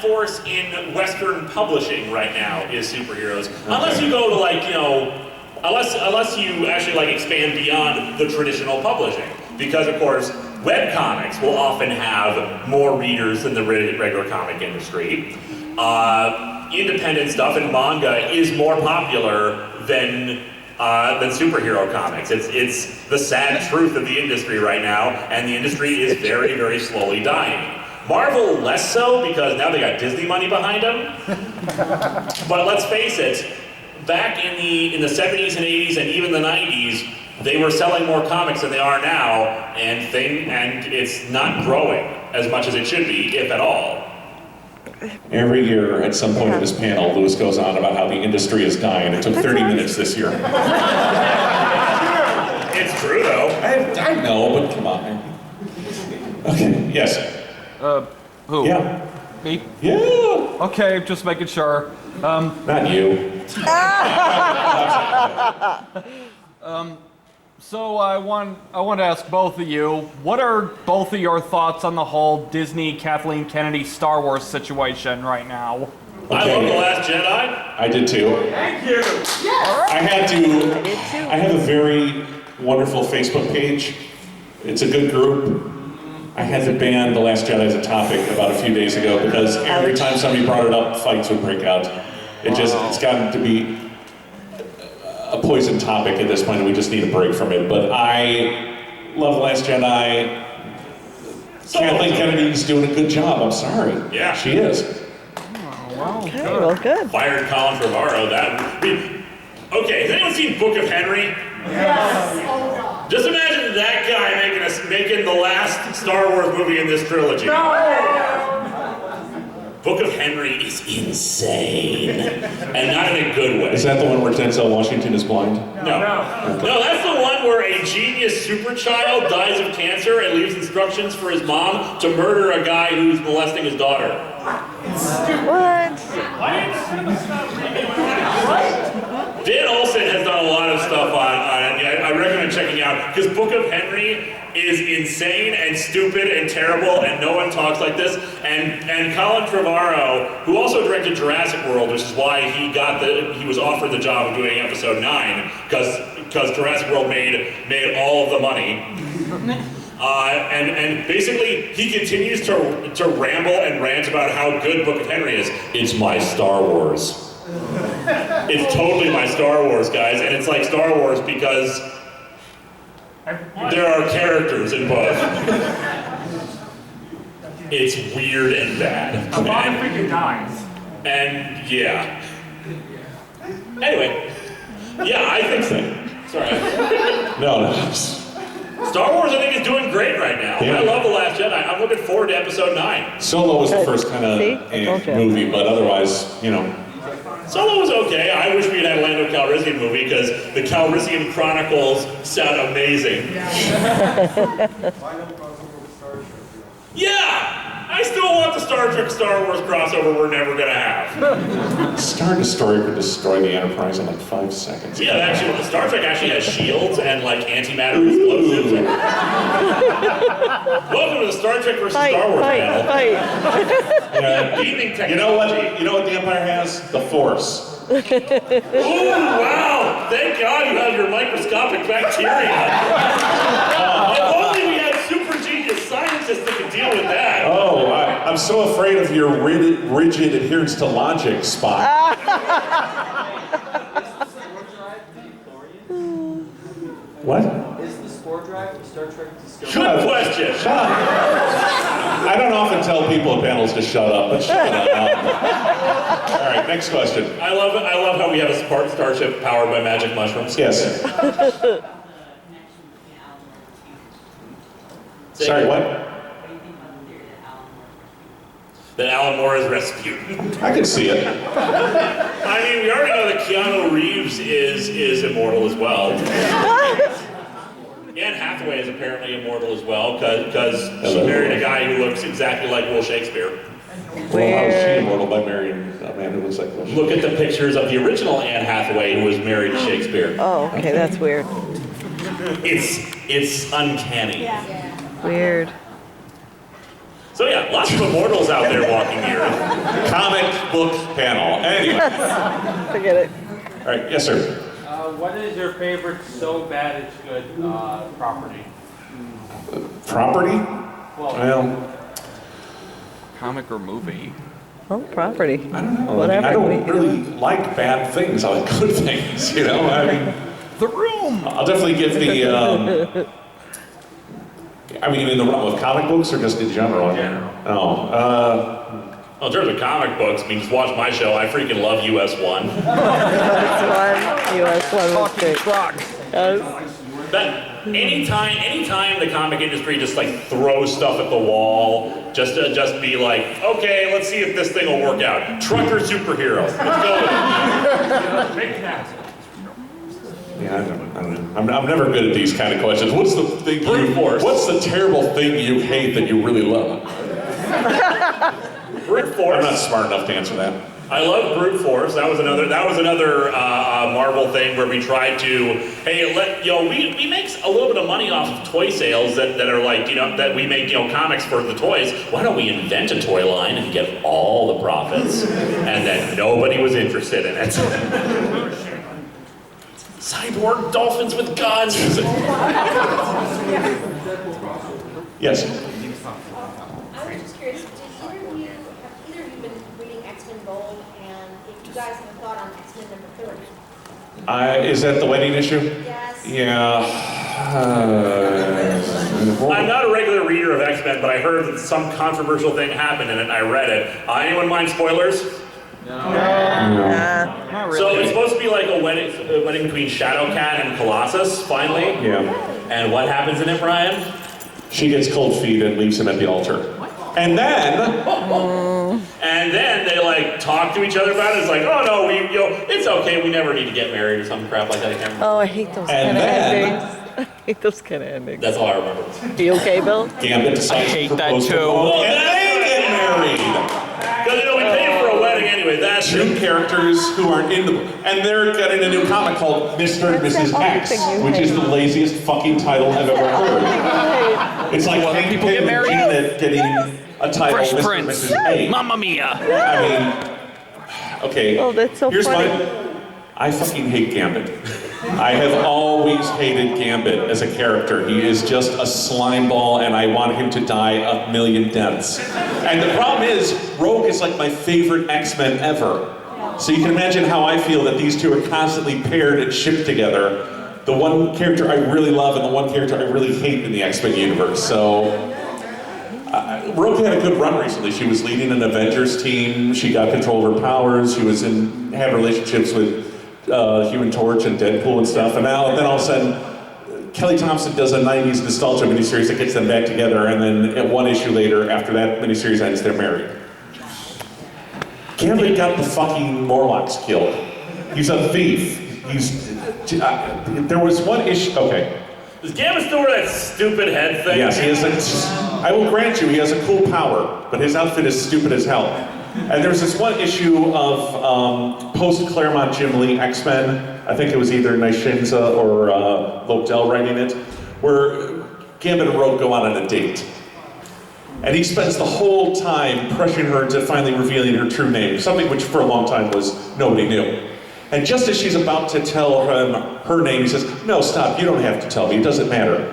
force in Western publishing right now is superheroes. Unless you go to like, you know, unless you actually like expand beyond the traditional publishing. Because of course, webcomics will often have more readers than the regular comic industry. Independent stuff and manga is more popular than superhero comics. It's the sad truth of the industry right now, and the industry is very, very slowly dying. Marvel less so, because now they got Disney money behind them. But let's face it, back in the 70s and 80s and even the 90s, they were selling more comics than they are now, and it's not growing as much as it should be, if at all. Every year, at some point in this panel, Lewis goes on about how the industry is dying. It took 30 minutes this year. It's true, though. I know, but come on. Okay, yes. Who? Yeah. Me? Yeah. Okay, just making sure. Not you. So I want to ask both of you, what are both of your thoughts on the whole Disney, Kathleen Kennedy, Star Wars situation right now? Okay. I love The Last Jedi. I did too. Thank you. Yes. I have a very wonderful Facebook page. It's a good group. I had to ban The Last Jedi as a topic about a few days ago because every time somebody brought it up, fights would break out. It's gotten to be a poison topic at this point, and we just need a break from it. But I love The Last Jedi. Kathleen Kennedy's doing a good job, I'm sorry. Yeah. She is. Okay, well, good. Fired Colin Trevorrow, okay, has anyone seen Book of Henry? Yes. Just imagine that guy making the last Star Wars movie in this trilogy. No! Book of Henry is insane, and not in a good way. Is that the one where Denzel Washington is blind? No, that's the one where a genius superchild dies of cancer and leaves instructions for his mom to murder a guy who's molesting his daughter. What? Dan Olsen has done a lot of stuff on it. I recommend checking out, because Book of Henry is insane and stupid and terrible, and no one talks like this. And Colin Trevorrow, who also directed Jurassic World, which is why he was offered the job of doing episode 9, because Jurassic World made all of the money. And basically, he continues to ramble and rant about how good Book of Henry is. It's my Star Wars. It's totally my Star Wars, guys, and it's like Star Wars because there are characters in both. It's weird and bad. A lot of freaking dies. And yeah. Anyway, yeah, I think so. Sorry. No. Star Wars, I think, is doing great right now. Yeah. I love The Last Jedi. I'm looking forward to episode 9. Solo was the first kind of movie, but otherwise, you know. Solo was okay. I wish we had a Lando Calrissian movie, because the Calrissian Chronicles sound amazing. Yeah! I still want the Star Trek Star Wars crossover we're never gonna have. Star Destroyer could destroy the Enterprise in like 5 seconds. Yeah, actually, Star Trek actually has shields and like antimatter explosives. Welcome to the Star Trek versus Star Wars panel. Yeah. Beaming technology. You know what the Empire has? The Force. Ooh, wow! Thank God you have your microscopic bacteria. If only we had super genius scientists that could deal with that. Oh, I'm so afraid of your rigid adherence to logic, Spock. What? Is the spore drive Star Trek Discovery? Good question. Shut up. I don't often tell people at panels to shut up, but shut up. All right, next question. I love how we have a starship powered by magic mushrooms. Yes. Sorry, what? That Alan Moore is Rasputin. I can see it. I mean, we already know that Keanu Reeves is immortal as well. Anne Hathaway is apparently immortal as well, because she married a guy who looks exactly like Will Shakespeare. Well, how is she immortal by marrying a man who looks like Will Shakespeare? Look at the pictures of the original Anne Hathaway who was married to Shakespeare. Oh, okay, that's weird. It's uncanny. Weird. So yeah, lots of immortals out there walking the earth. Comic book panel. Anyway. Forget it. All right, yes, sir. What is your favorite so bad it's good property? Property? Well, Comic or movie? Oh, property. I don't know. Whatever. I don't really like bad things. I like good things, you know? I mean, The Room! I'll definitely give the, I mean, in the realm of comic books or just in general? Well, in terms of comic books, I mean, just watch my show. I freaking love US1. US one was Talking great. truck. Yes. That anytime the comic industry just like throws stuff at the wall, just to be like, okay, let's see if this thing will work out. Trucker superhero. Let's go with it. Yeah, I don't know. I'm never good at these kind of questions. What's the thing Brute force. What's the terrible thing you hate that you really love? Brute force. I'm not smart enough to answer that. I love brute force. That was another Marvel thing where we tried to, hey, we make a little bit of money off of toy sales that are like, that we make, comics for the toys. Why don't we invent a toy line and get all the profits? And then nobody was interested in it. Cyborg dolphins with guns. Yes. I was just curious, have either of you been reading X-Men Gold, and if you guys have a thought on X-Men number 30? Is that the wedding issue? Yes. Yeah. I'm not a regular reader of X-Men, but I heard that some controversial thing happened in it, and I read it. Anyone mind spoilers? Not really. So it's supposed to be like a wedding between Shadowcat and Colossus, finally. Yeah. And what happens in it, Brian? She gets cold feet and leaves him at the altar. And then they like talk to each other about it. It's like, oh no, it's okay. We never need to get married or some crap like that. I can't remember. Oh, I hate those And kind of then- endings. I hate those kind of endings. That's all I remember. You okay, Bill? Gambit decides I hate to that propose to too. both, and they get married. Because we pay for a wedding anyway. That's Two characters who aren't in the book. And they're getting a new comic called Mr. and What's Mrs. that other X, thing you which is hate? the laziest fucking title I've ever heard. It's like Hank people Pym get and married? Janet getting a title Fresh Mr. and Prince. Mrs. A. Mamma Mia! I mean, okay. Oh, that's so Here's funny. I fucking hate Gambit. I have always hated Gambit as a character. He is just a slime ball, and I want him to die a million deaths. And the problem is, Rogue is like my favorite X-Men ever. So you can imagine how I feel that these two are constantly paired and shipped together. The one character I really love and the one character I really hate in the X-Men universe. So Rogue had a good run recently. She was leading an Avengers team. She got control of her powers. She was had relationships with Human Torch and Deadpool and stuff. And then all of a sudden, Kelly Thompson does a 90s nostalgia miniseries that gets them back together. And then one issue later, after that miniseries ends, they're married. Gambit got the fucking Morlocks killed. He's a thief. There was one issue. Okay. Does Gambit still wear that stupid head thing? Yes, he has I will grant you, he has a cool power, but his outfit is stupid as hell. And there's this one issue of post-Claremont Jim Lee X-Men, I think it was either Nishinza or Lobdell writing it, where Gambit and Rogue go out on a date. And he spends the whole time pressuring her into finally revealing her true name, something which for a long time was nobody knew. And just as she's about to tell him her name, he says, no, stop, you don't have to tell me, it doesn't matter.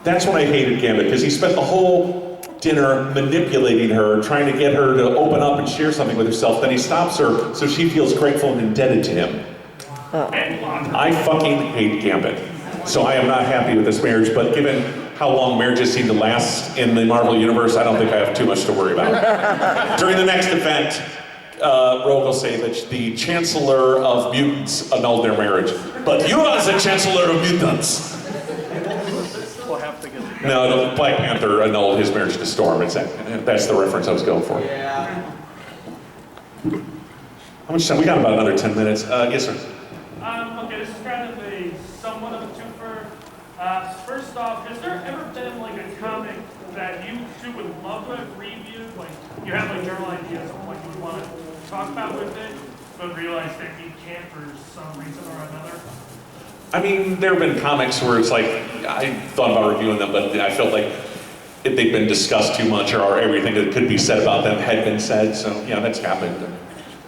That's when I hated Gambit, because he spent the whole dinner manipulating her, trying to get her to open up and share something with herself. Then he stops her so she feels grateful and indebted to him. I fucking hate Gambit. So I am not happy with this marriage, but given how long marriages seem to last in the Marvel Universe, I don't think I have too much to worry about. During the next event, Rogue will say that the Chancellor of Mutants annulled their marriage. But you are the Chancellor of Mutants. No, the Black Panther annulled his marriage to Storm. That's the reference I was going for. yeah. How much time? We got about another 10 minutes. Yes, sir. Okay, this is kind of a somewhat of a twofer. First off, has there ever been like a comic that you two would love to have reviewed? Like you have like general ideas of what you want to talk about with it, but realize that you can't for some reason or another? I mean, there have been comics where it's like, I thought about reviewing them, but I felt like if they've been discussed too much or everything that could be said about them had been said. So yeah, that's happened.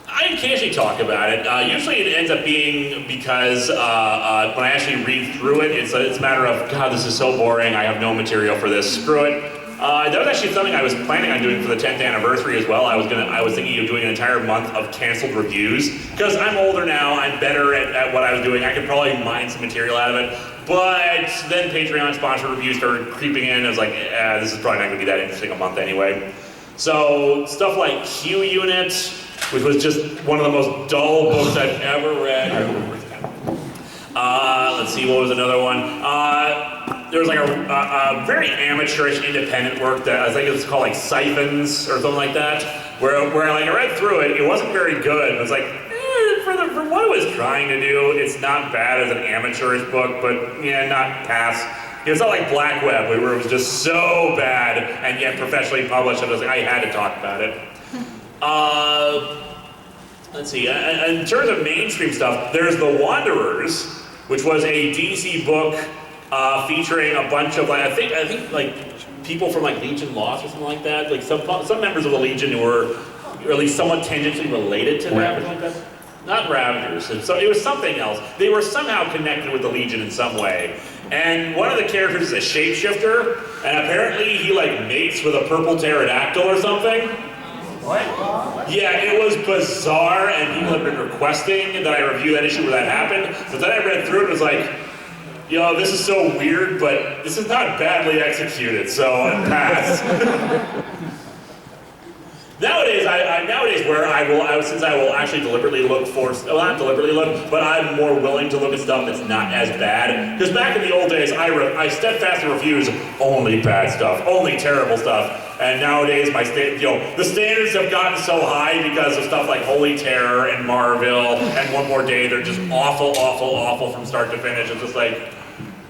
I occasionally talk about it. Usually it ends up being because when I actually read through it, it's a matter of, God, this is so boring, I have no material for this, screw it. That was actually something I was planning on doing for the 10th anniversary as well. I was thinking of doing an entire month of canceled reviews, because I'm older now, I'm better at what I was doing, I could probably mine some material out of it. But then Patreon sponsored reviews started creeping in, I was like, this is probably not going to be that interesting a month anyway. So stuff like Q Unit, which was just one of the most dull books I've ever read. Let's see, what was another one? There was like a very amateurish independent work that I think it was called like Siphons or something like that, where like I read through it, it wasn't very good. It was like, for what it was trying to do, it's not bad as an amateurish book, but yeah, not pass. It's not like Black Web, where it was just so bad and yet professionally published. I was like, I had to talk about it. Let's see, in terms of mainstream stuff, there's The Wanderers, which was a DC book featuring a bunch of, like, I think like people from like Legion Lost or something like that, like some members of the Legion who were at least somewhat tangentially related to that or something like that. Not Ravagers, so it was something else. They were somehow connected with the Legion in some way. And one of the characters is a shapeshifter, and apparently he like mates with a purple pterodactyl or something. What? Yeah, it was bizarre, and people have been requesting that I review that issue where that happened. But then I read through it and was like, yo, this is so weird, but this is not badly executed, so pass. Nowadays, since I will actually deliberately look for, well, not deliberately look, but I'm more willing to look at stuff that's not as bad. Because back in the old days, I steadfastly refused only bad stuff, only terrible stuff. And nowadays, the standards have gotten so high because of stuff like Holy Terror and Marvel and One More Day. They're just awful, awful, awful from start to finish. It's just like,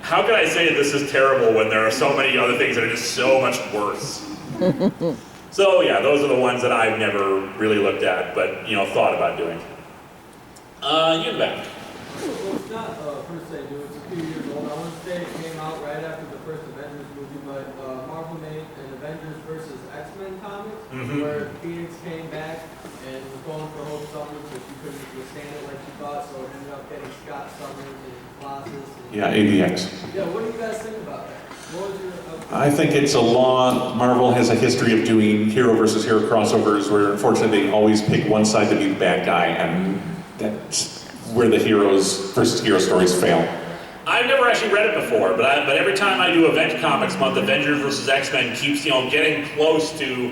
how can I say this is terrible when there are so many other things that are just so much worse? So yeah, those are the ones that I've never really looked at, but thought about doing. You in the back. Well, it's not per se new, it's a few years old. I want to say it came out right after the first Avengers movie, but Marvel made an Avengers versus X-Men comic, where Phoenix came back and was going for Hope Summers, but she couldn't withstand it like she thought, so it ended up getting Scott Summers and Colossus. Yeah, AVX. Yeah, what do you guys think about that? I think it's a law. Marvel has a history of doing hero versus hero crossovers where unfortunately they always pick one side to be the bad guy, and that's where the heroes versus hero stories fail. I've never actually read it before, but every time I do Event Comics Month, Avengers vs. X-Men keeps getting close to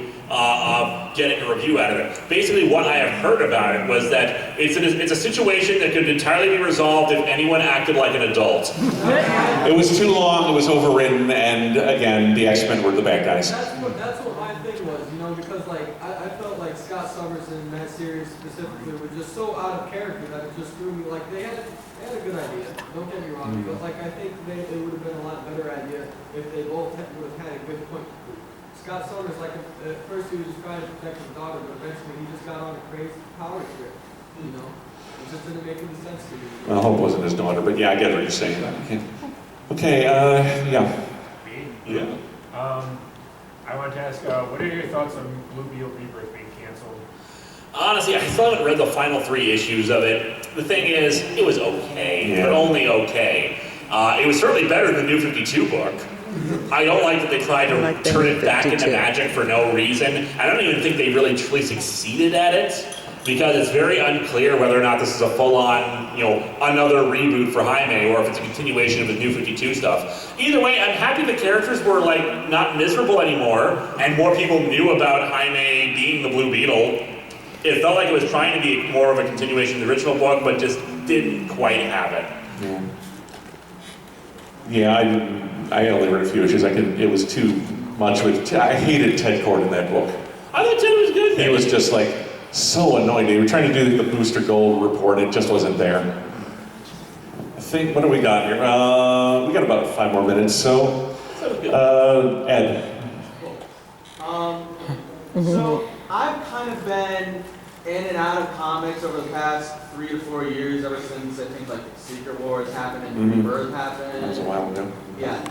getting a review out of it. Basically, what I have heard about it was that it's a situation that could entirely be resolved if anyone acted like an adult. It was too long, it was overwritten, and again, the X-Men were the bad guys. That's what my thing was, because like I felt like Scott Summers in that series specifically were just so out of character that it just threw me. Like they had a good idea, don't get me wrong, but like I think it would have been a lot better idea if they both would have had a good point. Scott Summers, like at first he was just trying to protect his daughter, but eventually he just got on a crazy power trip, It just didn't make any sense to me. Well, I hope it wasn't his daughter, but yeah, I get what you're saying. Okay, yeah. Yeah. I wanted to ask, what are your thoughts on Blue Beetle Rebirth being canceled? Honestly, I still haven't read the final 3 issues of it. The thing is, it was okay, but only okay. It was certainly better than the New 52 book. I don't like that they tried to turn it back into magic for no reason. I don't even think they really truly succeeded at it, because it's very unclear whether or not this is a full-on, another reboot for Jaime, or if it's a continuation of the New 52 stuff. Either way, I'm happy the characters were, not miserable anymore, and more people knew about Jaime being the Blue Beetle. It felt like it was trying to be more of a continuation of the original book, but just didn't quite have it. Yeah, I only read a few issues. It was too much I hated Ted Cord in that book. I thought Ted was good. He was just so annoying. They were trying to do the Booster Gold report, it just wasn't there. I think, what do we got here? We got about 5 more minutes, so, Ed. So I've kind of been in and out of comics over the past 3 to 4 years, ever since I think Secret Wars happened and Rebirth happened. That was a while ago. Yeah.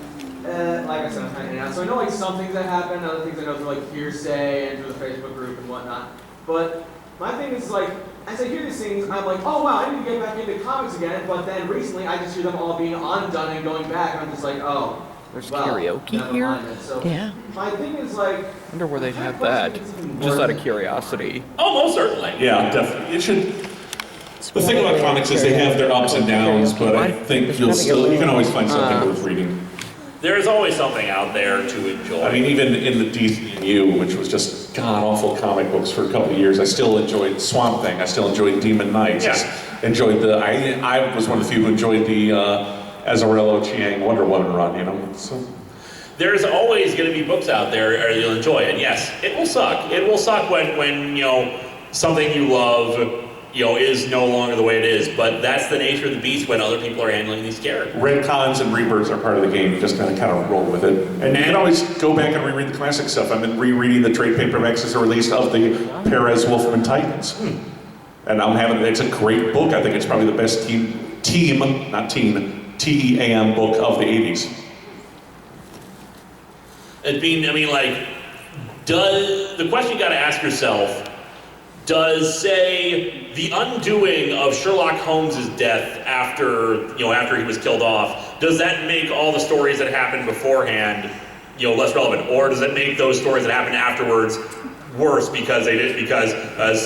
like I said, I'm kind of in and out. So I know like some things that happen, other things I know through like hearsay and through the Facebook group and whatnot. But my thing is like, as I hear these things, I'm like, oh wow, I need to get back into comics again. But then recently, I just hear them all being undone and going back, and I'm just like, oh. There's well, karaoke never here? mind it. So Yeah. my thing is like, I wonder where they'd have that. Just out of curiosity. Oh, most certainly. Yeah, definitely. It should. The thing about comics is they have their ups and downs, but I think you can always find something worth reading. There is always something out there to enjoy. I mean, even in the DCU, which was just god-awful comic books for a couple of years, I still enjoyed Swamp Thing. I still enjoyed Demon Knights. Yeah. Enjoyed the. I was one of the few who enjoyed the Azzarello Chiang Wonder Woman run. You know. So. There's always going to be books out there you'll enjoy, and yes, it will suck. It will suck when you know something you love, you know, is no longer the way it is. But that's the nature of the beast when other people are handling these characters. Retcons and rebirths are part of the game. You just kind of roll with it, and you can always go back and reread the classic stuff. I've been rereading the trade paperbacks as a release of the Perez Wolfman Titans, and it's a great book. I think it's probably the best TEAM book of the '80s. The question you got to ask yourself, does, say, the undoing of Sherlock Holmes' death after he was killed off, does that make all the stories that happened beforehand, less relevant? Or does it make those stories that happened afterwards worse because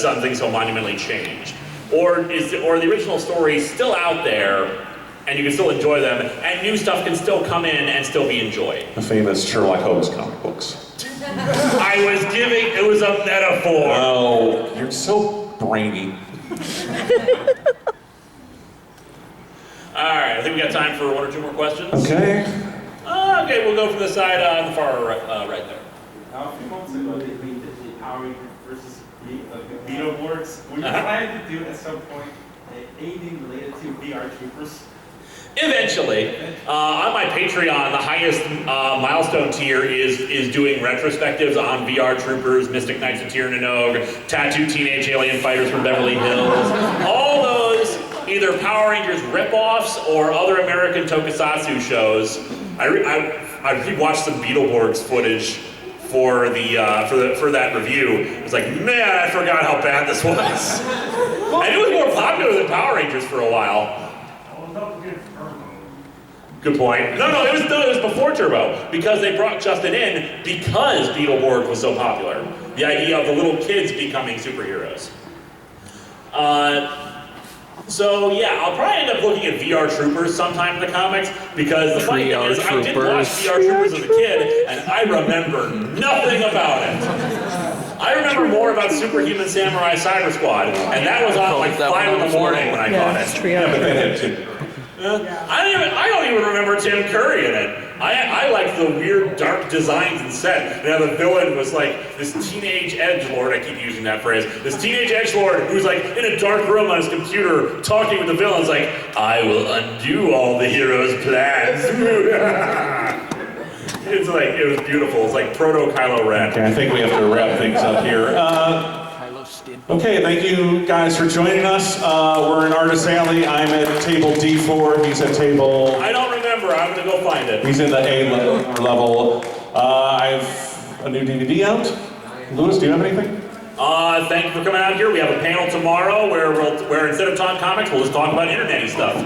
something so monumentally changed? Or the original stories still out there, and you can still enjoy them, and new stuff can still come in and still be enjoyed? The famous Sherlock Holmes comic books. It was a metaphor. Oh, you're so brainy. Alright, I think we got time for one or two more questions. Okay. Okay, we'll go from the side on the far right there. A few months ago, they did the Power Rangers versus Beetleborgs. Were you planning to do at some point anything related to VR Troopers? Eventually. On my Patreon, the highest milestone tier is doing retrospectives on VR Troopers, Mystic Knights of Tir-na-nog, Tattooed Teenage Alien Fighters from Beverly Hills. All those either Power Rangers ripoffs or other American tokusatsu shows. I rewatched some Beetleborgs footage for that review. It was like, man, I forgot how bad this was. And it was more popular than Power Rangers for a while. Good point. No, it was before Turbo, because they brought Justin in because Beetleborg was so popular. The idea of the little kids becoming superheroes. So yeah, I'll probably end up looking at VR Troopers sometime in the comics, because the funny thing is, I did watch VR Troopers as a kid, and I remember nothing about it. I remember more about Superhuman Samurai Cyber Squad, and that was on like 5 in the morning when I got it. Yeah, but that had to. I don't even remember Tim Curry in it. I like the weird dark designs and set. Now the villain was like this teenage edgelord, I keep using that phrase, this teenage edgelord who's like in a dark room on his computer talking with the villains like, I will undo all the hero's plans. It was beautiful. It's like proto Kylo Ren. Okay, I think we have to wrap things up here. Okay, thank you guys for joining us. We're in Artist Alley. I'm at table D4. He's at table... I don't remember. I'm going to go find it. He's in the A level. I have a new DVD out. Louis, do you have anything? Thank you for coming out here. We have a panel tomorrow where instead of talk comics, we'll just talk about internet-y stuff.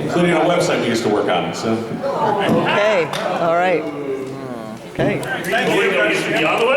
Including a website we used to work on. So. Okay, all right. Okay. Thank you. Beyond the website.